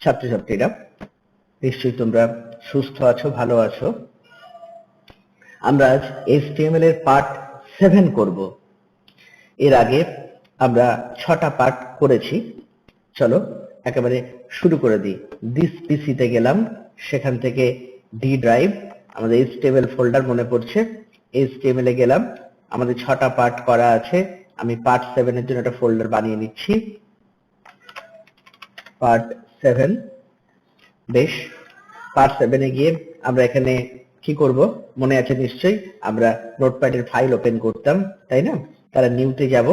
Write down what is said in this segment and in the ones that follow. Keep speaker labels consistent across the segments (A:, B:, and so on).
A: ছাত্রছাত্রীরা নিশ্চয়ই তোমরা সুস্থ আছো, ভালো আছো। আমরা আজ HTML এর পার্ট 7 করব। এর আগে আমরা 6টা পার্ট করেছি। চলো একেবারে শুরু করে দিই। দিস পিসিতে গেলাম, সেখান থেকে ডি ড্রাইভ, আমাদের HTML ফোল্ডার মনে পড়ছে, HTML এ গেলাম, আমাদের 6টা পার্ট করা আছে। আমি পার্ট 7 এর জন্য একটা ফোল্ডার বানিয়ে নিচ্ছি, পার্ট 7। বেশ, পার্ট 7 এ গিয়ে আমরা এখানে কি করব মনে আছে নিশ্চয়ই, আমরা নোটপ্যাডের ফাইল ওপেন করতাম, তাই না? তারা নিউতে যাব,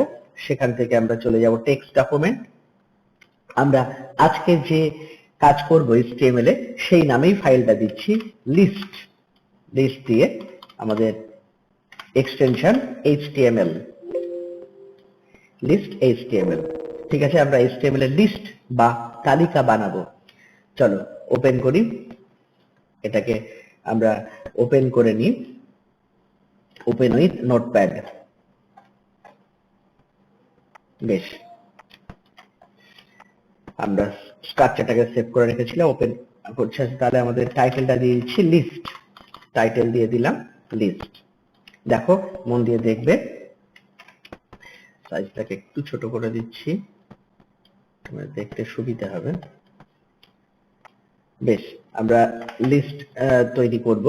A: সেখান থেকে আমরা চলে যাব টেক্সট ডকুমেন্ট। আমরা আজকে যে কাজ করব HTML এ সেই নামেই ফাইলটা দিচ্ছি, লিস্ট। লিস্ট দিয়ে আমাদের এক্সটেনশন HTML, লিস্ট HTML। ঠিক আছে, আমরা HTML এর লিস্ট বা তালিকা বানাবো। চলো ওপেন করি, এটাকে আমরা ওপেন করে নিই, ওপেন উইথ নোটপ্যাড। বেশ, আমরা স্ট্রাকচারটাকে সেভ করে রেখেছিলাম, ওপেন করছে। তাহলে আমাদের টাইটেলটা দিয়ে দিচ্ছি লিস্ট, টাইটেল দিয়ে দিলাম লিস্ট। দেখো মন দিয়ে দেখবে, সাইজটাকে একটু ছোট করে দিচ্ছি, দেখতে সুবিধা হবে। বেশ, আমরা লিস্ট তৈরি করব।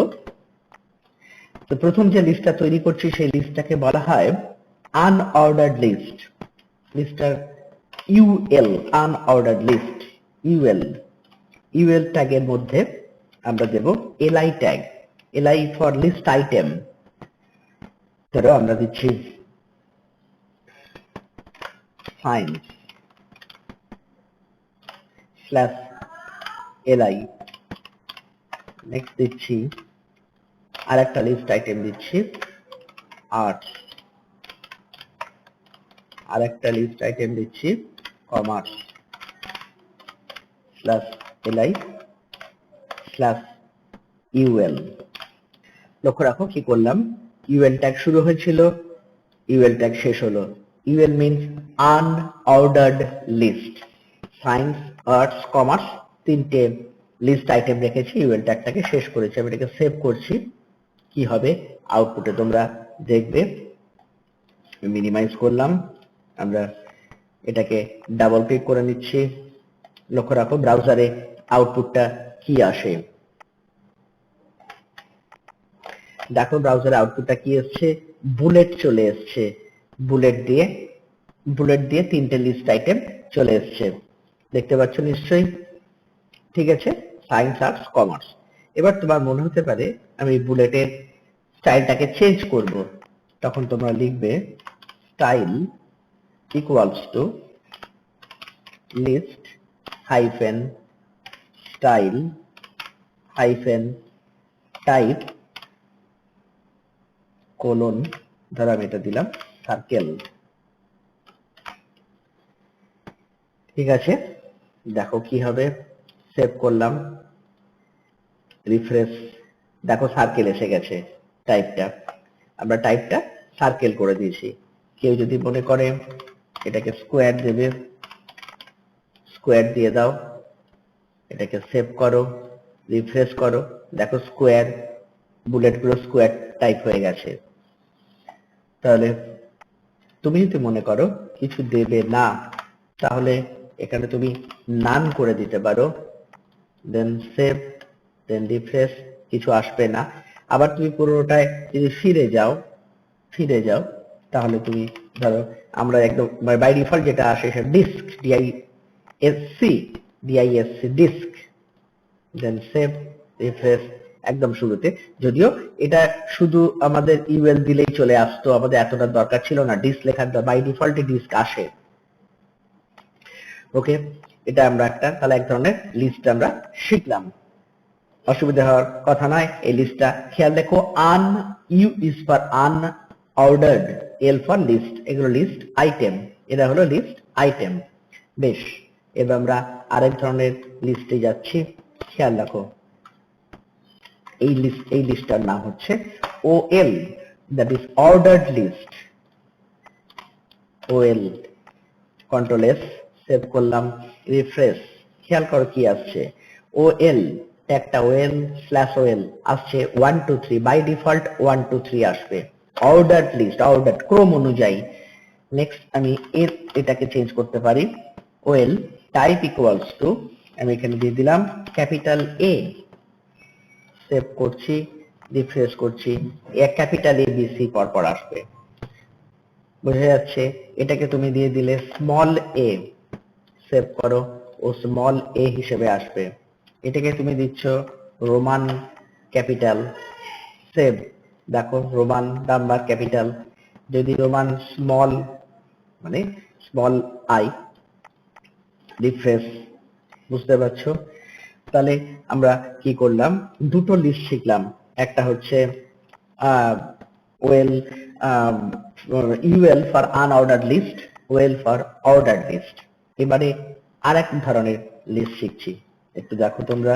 A: তো প্রথম যে লিস্টটা তৈরি করছি সেই লিস্টটাকে বলা হয় আনঅর্ডার্ড লিস্ট। লিস্টটার UL, unordered list, UL. UL ট্যাগের মধ্যে আমরা দেব LI tag, LI for list item. ধরো আমরা দিচ্ছি সায়েন্স স্ল্যাশ এলআই। নেক্সট দিচ্ছি আর একটা লিস্ট আইটেম দিচ্ছি আর্টস, আর একটা লিস্ট আইটেম দিচ্ছি commerce slash LI slash UL. লক্ষ্য রাখো কি করলাম, ইউএল ট্যাগ শুরু হয়েছিল, ইউএল ট্যাগ শেষ হলো। UL means unordered list. Science, arts, commerce তিনটে লিস্ট আইটেম রেখেছি, ইউএল ট্যাগটাকে শেষ করেছি। আমি এটাকে সেভ করছি, কি হবে আউটপুটে তোমরা দেখবে। মিনিমাইজ করলাম, আমরা এটাকে ডাবল ক্লিক করে নিচ্ছি। লক্ষ্য রাখো ব্রাউজারে আউটপুটটা কি আসে। দেখো ব্রাউজারে আউটপুটটা কি এসছে, বুলেট চলে এসছে। বুলেট দিয়ে তিনটে লিস্ট আইটেম চলে এসছে, দেখতে পাচ্ছ নিশ্চয়ই। ঠিক আছে, সায়েন্স, আর্টস, কমার্স। এবার তোমার মনে হতে পারে আমি বুলেটের স্টাইলটাকে চেঞ্জ করব, তখন তোমরা লিখবে style equals to list hyphen style hyphen type colon, ধরো আমি এটা দিলাম সার্কেল। ঠিক আছে, দেখো কি হবে, সেভ করলাম, রিফ্রেশ, দেখো সার্কেল এসে গেছে টাইপটা। আমরা টাইপটা সার্কেল করে দিয়েছি। কেউ যদি মনে করে এটাকে স্কোয়ার দেবে, স্কোয়ার দিয়ে দাও। এটাকে সেভ করো, রিফ্রেশ করো, দেখো স্কোয়ার, বুলেটগুলো স্কোয়ার টাইপ হয়ে গেছে। তাহলে তুমি যদি মনে করো কিছু দেবে না, তাহলে এখানে তুমি নান করে দিতে পারো, দেন সেভ, দেন রিফ্রেশ, কিছু আসবে না। আবার তুমি পুরোটায় যদি ফিরে যাও, তাহলে তুমি ধরো আমরা একদম বাই ডিফল্ট যেটা আসে সেটা ডিস্ক, ডিআইএসসি, ডিস্ক, দেন সেভ, রিফ্রেশ, একদম শুরুতে। যদিও এটা শুধু আমাদের ইউএল দিলেই চলে আসতো, আমাদের এতটা দরকার ছিল না ডিস্ক লেখার, বাই ডিফল্টে ডিস্ক আসে। ওকে, এটা আমরা একটা তাহলে এক ধরনের লিস্ট আমরা শিখলাম, অসুবিধা হওয়ার কথা নয়। এই লিস্টটা খেয়াল দেখো, un, U is for unordered, L for list, এগুলো লিস্ট আইটেম, এরা হলো লিস্ট আইটেম। বেশ, এবার আমরা আরেক ধরনের লিস্টে যাচ্ছি, খেয়াল রাখো। এই লিস্টটার নাম হচ্ছে OL, that is ordered list. OL, control S, সেভ করলাম, রিফ্রেশ, খেয়াল করো কি আসছে, ওএল ট্যাগটা ওএল স্ল্যাশ ওএল আসছে 1 2 3, বাই ডিফল্ট 1 2 3 আসবে, অর্ডার লিস্ট, অর্ডার ক্রম অনুযায়ী। নেক্সট আমি এটাকে চেঞ্জ করতে পারি, ওএল টাইপ ইকুয়ালস টু, আমি এখানে দিয়ে দিলাম ক্যাপিটাল এ, সেভ করছি, রিফ্রেশ করছি, ক্যাপিটাল এ বি সি পরপর আসবে, বোঝা যাচ্ছে। এটাকে তুমি দিয়ে দিলে স্মল এ, সেভ করো, ও স্মল এ হিসেবে আসবে। এটাকে তুমি দিচ্ছ রোমান ক্যাপিটাল, সেভ, দেখো রোমান নাম্বার ক্যাপিটাল। যদি রোমান স্মল মানে স্মল আই, রিফ্রেশ, বুঝতে পারছো? তাহলে আমরা কি করলাম, দুটো লিস্ট শিখলাম, একটা হচ্ছে well UL for unordered list, OL for ordered list. এবারে আরেক ধরনের লিস্ট শিখছি, একটু দেখো তোমরা।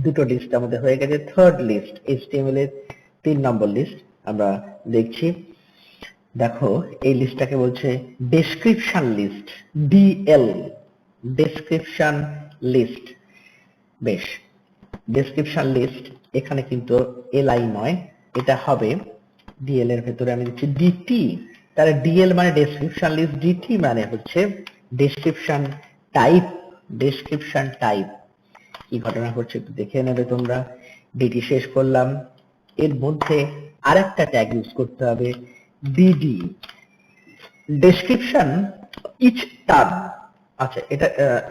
A: দুটো লিস্ট আমাদের হয়ে গেছে, থার্ড লিস্ট এইচটিএমএল এর 3 নম্বর লিস্ট আমরা দেখছি। দেখো এই লিস্টটাকে বলছে description list, DL, description list. বেশ, ডেসক্রিপশন লিস্ট এখানে কিন্তু এলআই নয়, এটা হবে ডিএল এর ভেতরে আমি দিচ্ছি ডিটি। তাহলে ডিএল মানে ডেসক্রিপশন লিস্ট, ডিটি মানে হচ্ছে ডেসক্রিপশন টাইপ, ডেসক্রিপশন টাইপ। কি ঘটনা ঘটছে একটু দেখে নেবে তোমরা। ডিটি শেষ করলাম, এর মধ্যে আরেকটা ট্যাগ ইউজ করতে হবে, ডিডি, ডেসক্রিপশন ইচ টার্ম। আচ্ছা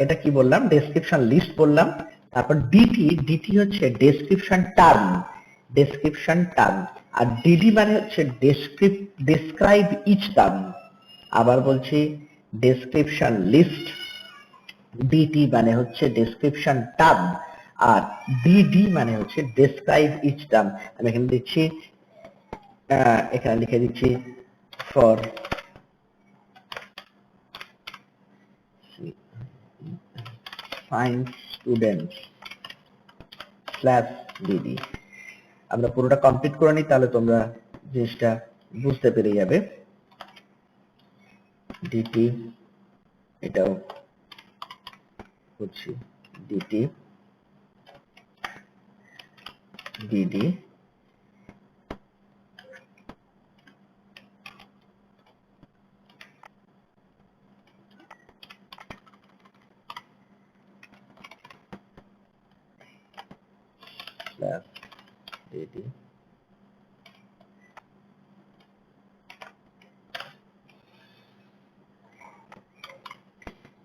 A: এটা কি বললাম, ডেসক্রিপশন লিস্ট বললাম, তারপর ডিটি, ডিটি হচ্ছে ডেসক্রিপশন টার্ম, ডেসক্রিপশন টার্ম। আর ডিডি মানে হচ্ছে ডেসক্রাইব ইচ টার্ম। আবার বলছি, ডেসক্রিপশন লিস্ট, ডিটি মানে হচ্ছে ডেসক্রিপশন টার্ম, আর ডিডি মানে হচ্ছে ডেসক্রাইব ইচ টার্ম। আমি এখানে দিচ্ছি, এখানে লিখে দিচ্ছি for science students slash DD. আমরা পুরোটা কমপ্লিট করে নিই, তাহলে তোমরা জিনিসটা বুঝতে পেরে যাবে। ডিটি, এটাও হচ্ছে ডিটি, ডিডি, স্ল্যাশ ডিডি।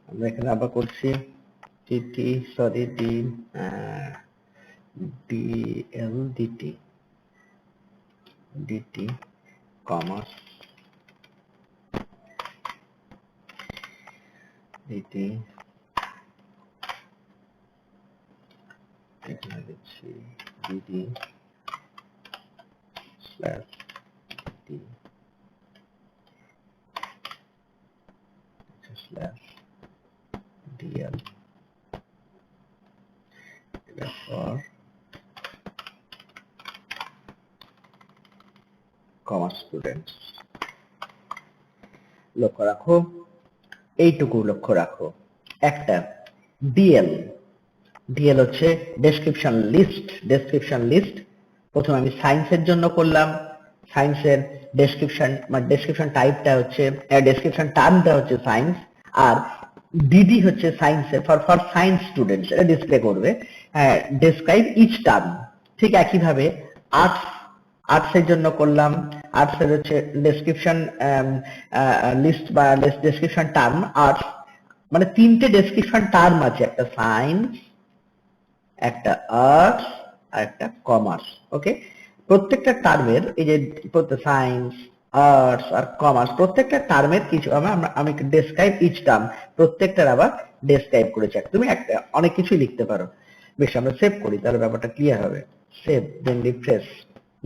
A: আমরা এখানে আবার করছি DT, sorry DL, DT, DT commerce, DT, এখানে দিচ্ছি DD slash D slash DL for commerce students. লক্ষ্য রাখো, এইটুকু লক্ষ্য রাখো, একটা ডিএল, ডিএল হচ্ছে ডেসক্রিপশন লিস্ট, ডেসক্রিপশন লিস্ট। প্রথমে আমি সায়েন্সের জন্য করলাম, সায়েন্সের ডেসক্রিপশন মানে ডেসক্রিপশন টাইপটা হচ্ছে, ডেসক্রিপশন টার্মটা হচ্ছে সায়েন্স, আর ডিডি হচ্ছে সায়েন্সের ফর সায়েন্স স্টুডেন্টস, এটা ডিসপ্লে করবে, ডেসক্রাইব ইচ টার্ম। ঠিক একইভাবে আর্টস, আর্টসের জন্য করলাম, আর্টসের হচ্ছে ডেসক্রিপশন লিস্ট বা ডেসক্রিপশন টার্ম আর্টস, মানে তিনটে ডেসক্রিপশন টার্ম আছে, একটা সায়েন্স, একটা আর্টস, আর একটা কমার্স। ওকে, প্রত্যেকটা টার্মের এই যে সায়েন্স, আর্টস আর কমার্স, প্রত্যেকটা টার্মের কিছু আমি ডেসক্রাইব ইচ টার্ম, প্রত্যেকটার আবার ডেসক্রাইব করেছি। তুমি একটা অনেক কিছুই লিখতে পারো। বেশ, আমরা সেভ করি, তাহলে ব্যাপারটা ক্লিয়ার হবে। সেভ, দেন রিফ্রেশ।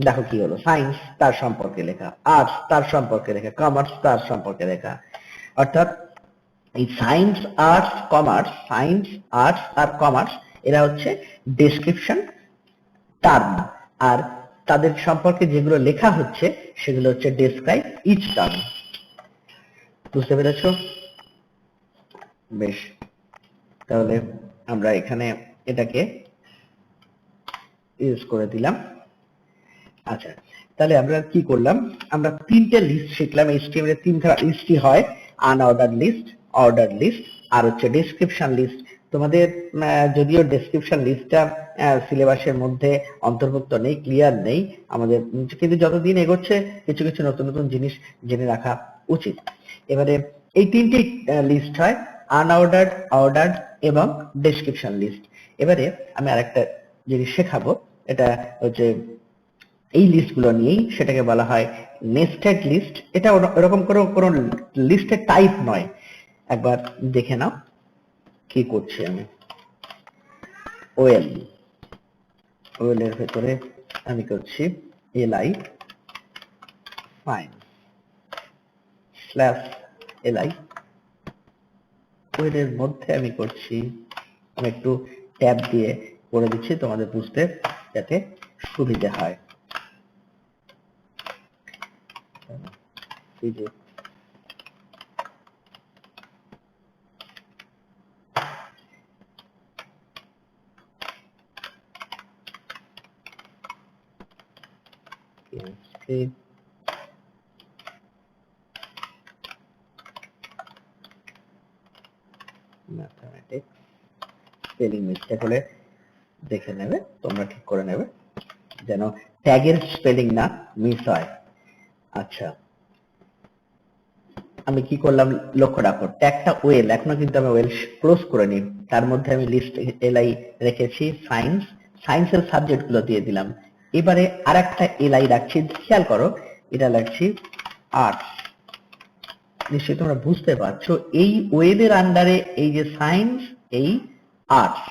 A: দেখো কি হলো, সায়েন্স তার সম্পর্কে লেখা, আর্টস তার সম্পর্কে লেখা, কমার্স তার সম্পর্কে লেখা। অর্থাৎ এই science, arts, commerce, science, arts আর কমার্স, এরা হচ্ছে ডেসক্রিপশন টার্ম, আর তাদের সম্পর্কে যেগুলো লেখা হচ্ছে সেগুলো হচ্ছে ডেসক্রাইব ইচ টার্ম। বুঝতে পেরেছো? বেশ, তাহলে আমরা এখানে এটাকে ইউজ করে দিলাম। আচ্ছা, তাহলে আমরা কি করলাম, আমরা তিনটে লিস্ট শিখলাম। HTML এর তিন ধরনের লিস্টই হয়, আনঅর্ডার লিস্ট, অর্ডার লিস্ট আর হচ্ছে ডেসক্রিপশন লিস্ট। তোমাদের যদিও ডেসক্রিপশন লিস্টটা সিলেবাসের মধ্যে অন্তর্ভুক্ত নেই, ক্লিয়ার নেই আমাদের, কিন্তু যতদিন এগোচ্ছে কিছু কিছু নতুন নতুন জিনিস জেনে রাখা উচিত। এবারে এই তিনটি লিস্ট হয়, আনঅর্ডার, অর্ডার এবং ডেসক্রিপশন লিস্ট। এবারে আমি আরেকটা জিনিস শেখাবো, এটা হচ্ছে এই লিস্টগুলো নিয়েই, সেটাকে বলা হয় নেস্টেড লিস্ট। এটা এরকম কোনো লিস্টের টাইপ নয়। একবার দেখে নাও কি করছি আমি। ওয়েল, ওয়েলের ভেতরে আমি করছি li ফাইন স্ল্যাশ li। ওয়েলের মধ্যে আমি করছি, আমি একটু ট্যাব দিয়ে করে দিচ্ছি তোমাদের বুঝতে যাতে সুবিধা হয়। এই যে ম্যাথমেটিক্স, স্পেলিং মিস্টেক হলে দেখে নেবে, তোমরা ঠিক করে নেবে যেন ট্যাগের স্পেলিং না মিস হয়। আচ্ছা, আমি কি করলাম লক্ষ্য রাখো, ট্যাগটা ওয়েল, এখনো কিন্তু আমি ওয়েল ক্লোজ করে নিই। তার মধ্যে আমি লিস্ট এলআই রেখেছি, সায়েন্স, সায়েন্সের সাবজেক্ট গুলো দিয়ে দিলাম। এবারে আরেকটা এলআই রাখছি, খেয়াল করো, এটা রাখছি আর্টস। নিশ্চয়ই তোমরা বুঝতে পারছো এই ওয়েলের আন্ডারে এই যে সায়েন্স, এই আর্টস,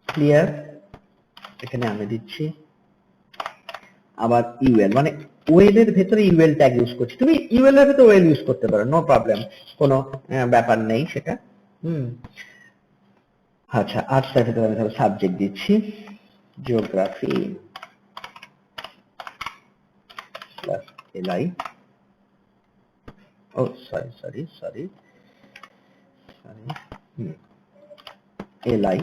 A: ক্লিয়ার? এখানে আমি দিচ্ছি আবার ইউএল, মানে ওয়েলের ভেতরে ইউএল ট্যাগ ইউজ করছি। তুমি ইউএল এর ভেতরে ওয়েল ইউজ করতে পারো, নো প্রবলেম, কোনো ব্যাপার নেই সেটা। আচ্ছা, আর্টস এর ভেতরে আমি তাহলে সাবজেক্ট দিচ্ছি geography plus LI. Oh sorry sorry sorry sorry, LI.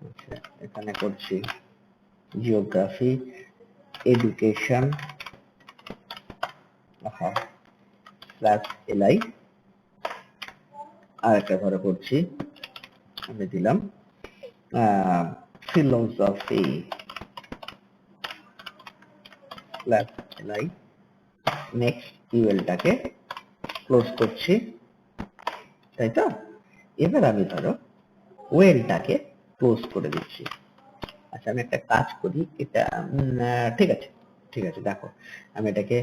A: আচ্ছা, এখানে করছি জিওগ্রাফি এডুকেশন প্লাস এলআই। আর একটা ধরে করছি, আমি দিলাম ফিলোসফি প্লাস এলআই। নেক্সট ইউএলটাকে ক্লোজ করছি, তাই তো? এবার আমি ধরো ওয়েলটাকে ক্লোজ করে দিচ্ছি। আচ্ছা, আমি একটা কাজ করি, এটা ঠিক আছে, ঠিক আছে, দেখো আমি এটাকে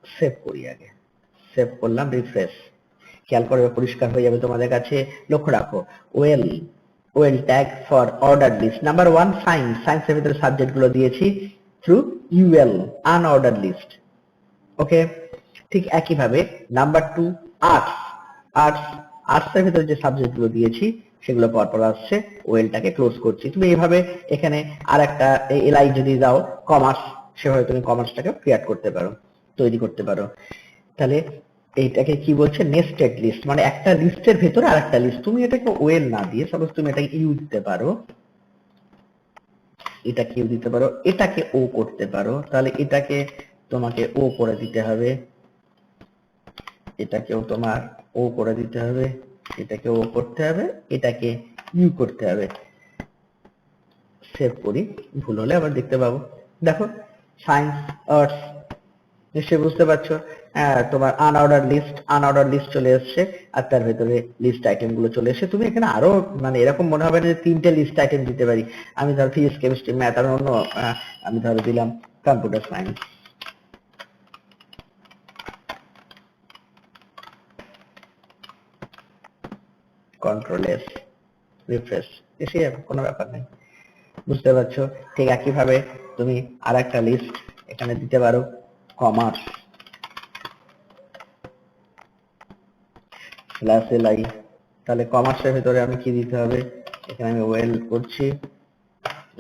A: সেভ করি আগে। সেভ করলাম, রিফ্রেশ, খেয়াল করে পরিষ্কার হয়ে যাবে তোমাদের কাছে। লক্ষ্য রাখো, OL, OL tag for order list. Number 1 science, সায়েন্সের ভিতরে সাবজেক্ট গুলো দিয়েছি through UL, unorder list. Okay, ঠিক একইভাবে নাম্বার 2 আর্টস, আর্টস, আর্টসের ভিতরে যে সাবজেক্ট গুলো দিয়েছি সেগুলো পরপর আসছে, ওয়েলটাকে ক্লোজ করছি। তুমি এইভাবে এখানে আর একটা এলআই যদি দাও কমার্স, সেভাবে তুমি কমার্সটাকে ক্রিয়েট করতে পারো, তৈরি করতে পারো। তাহলে এইটাকে কি বলছে, নেস্টেড লিস্ট, মানে একটা লিস্টের ভেতরে আরেকটা লিস্ট। তুমি এটাকে ওয়েল না দিয়ে সাপোজ তুমি এটাকে ইউ দিতে পারো, এটাকে ইউ দিতে পারো, এটাকে ও করতে পারো, তাহলে এটাকে তোমাকে ও করে দিতে হবে, এটাকেও তোমার ও করে দিতে হবে, এটাকে ও করতে হবে, এটাকে ইউ করতে হবে। সেভ করি, ভুল হলে আবার দেখতে পাবো। দেখো সায়েন্স, আর্টস, নিশ্চয়ই বুঝতে পারছো। তোমার আনঅর্ডার লিস্ট, আনঅর্ডার লিস্ট চলে এসছে, আর তার ভেতরে লিস্ট আইটেম গুলো চলে এসছে। তুমি এখানে আরো, মানে এরকম মনে হবে না যে তিনটে লিস্ট আইটেম দিতে পারি। আমি ধর ফিজিক্স, কেমিস্ট্রি, ম্যাথ, আর অন্য আমি ধরে দিলাম computer science. Control S, refresh, এসে যাবে, কোনো ব্যাপার নেই। বুঝতে পারছো? ঠিক একইভাবে তুমি আর একটা লিস্ট এখানে দিতে পারো, কমার্স প্লাস এলআই। তাহলে কমার্সের ভিতরে আমি কি দিতে হবে, এখানে আমি ওয়েল করছি,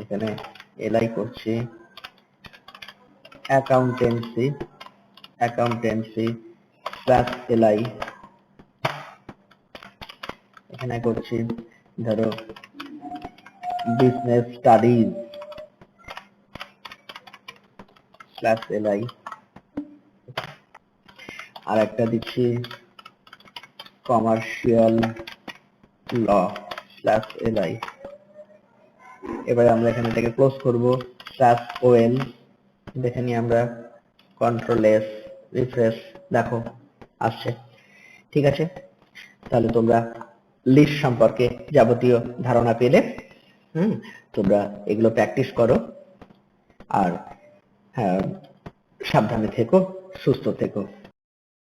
A: এখানে এলআই করছি, অ্যাকাউন্টেন্সি, অ্যাকাউন্টেন্সি প্লাস এলআই। এখানে করছি ধরো বিজনেস স্টাডিজ /li, আর একটা দিচ্ছি কমার্শিয়াল ল /li। এবারে আমরা এখানে এটাকে ক্লোজ করব /ol, দেখে নিই আমরা কন্ট্রোল এস, রিফ্রেশ, দেখো আসছে। ঠিক আছে, তাহলে তোমরা লিস্ট সম্পর্কে যাবতীয় ধারণা পেলে। তোমরা এগুলো প্র্যাকটিস করো, আর হ্যাঁ, সাবধানে থেকো, সুস্থ থেকো।